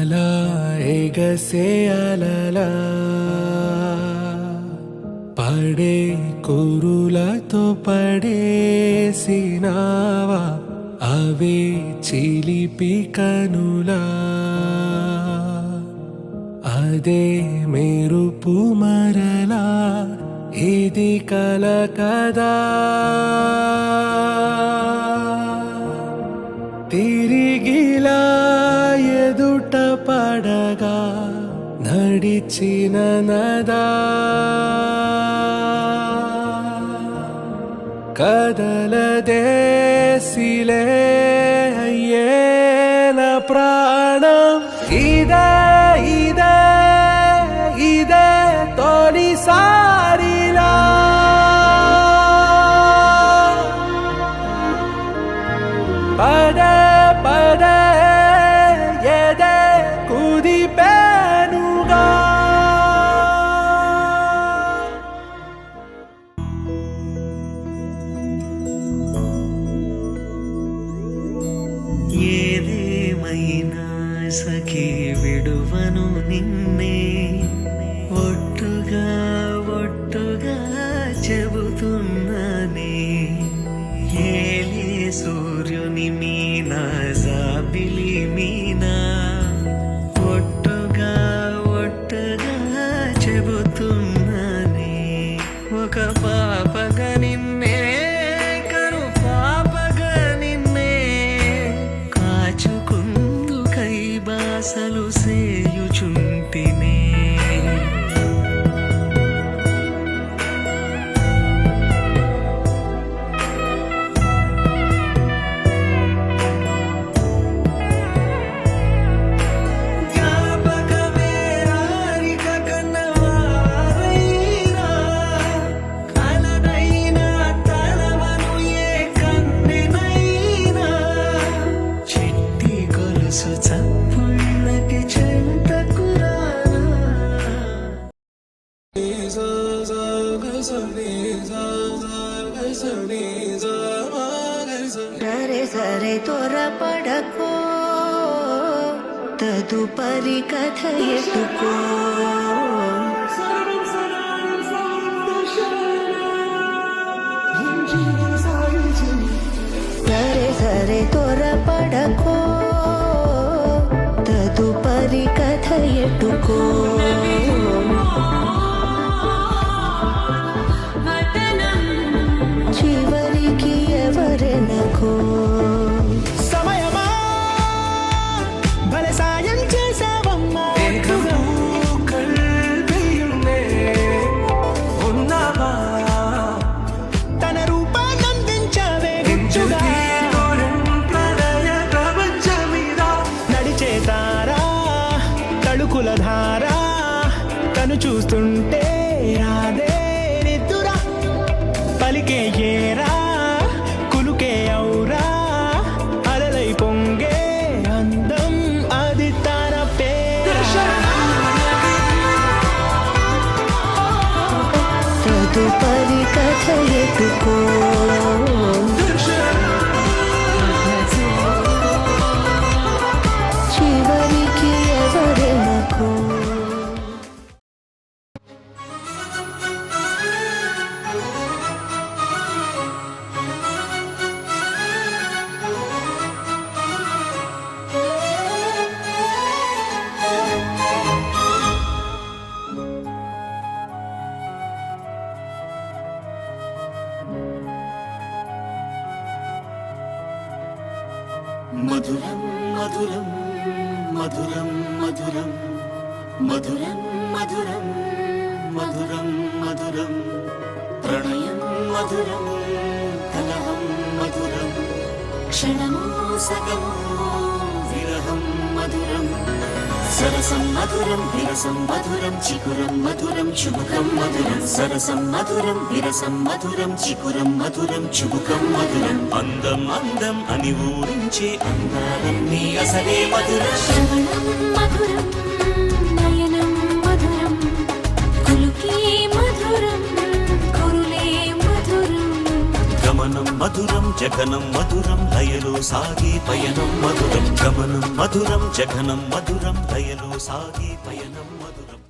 అలా ఎగసే అలలా పడే కురులతో పడేసినావా అవే చిలిపి కనులా అదే మెరుపు మరలా ఇది కల కదా తిరిగిలా ఎదుట పడగా నడిచిన నదా కదలదేసిలే అయ్యేన ప్రాణం ఇదే ఇదే ఇదే తొలిసారిలా పదే పదే ఎదే కుదిపేనుగా ఏదేమైనా సఖీ విడువను నిన్నే ఒట్టుగా ఒట్టుగా చెబుతున్నానే ఏలే సూర్యుని మీనా జాబిలి మీనా ఒట్టుగా ఒట్టుగా చెబుతున్నానే ఒక పాపగా నిన్నే కను పాపగా నిన్నే కాచుకుందు కై బాసలు సేయుచుంటినే సరే సరే త్వరపడకో తదుపరి కథ ఎత్తుకో సరే సరే త్వరపడకో తదుపరి కథ ఎత్తుకో చివరికి ఎవరెనకో సమయమా భలే సాయం చేసావమ్మా కల్పియునే ఉన్నావా తన రూపాన్నందించవే గుచ్చుగా నడిచే తారా తళుకుల ధారా తను చూస్తుంటే రాదే నిద్దురా పలికే ఏరా కులుకే ఔరా అలలై పొంగే అందం అది తన తదుపరి కథ ఎత్తుకో చివరికి ఎవరెనకో మధురం మధురం మధురం మధురం మధురం మధురం మధురం మధురం ప్రణయం మధురం కలహం మధురం క్షణము సగము విరహం మధురం సరసం మధురం విరసం మధురం చికురం మధురం చుబుకం మధురం సరసం మధురం విరసం మధురం చికురం మధురం చుబుకం మధురం అందం అందం అని ఊరించే అందాలన్నీ అసలే మధురం శ్రవణం మధురం నయనం మధురం కులుకే మధురం కురులే మధురం గమనం మధురం జగనం మధురం లయలో సాగే పయనం మధురం గమనం మధురం జగనం మధురం లయలో సాగే పయనం మధురం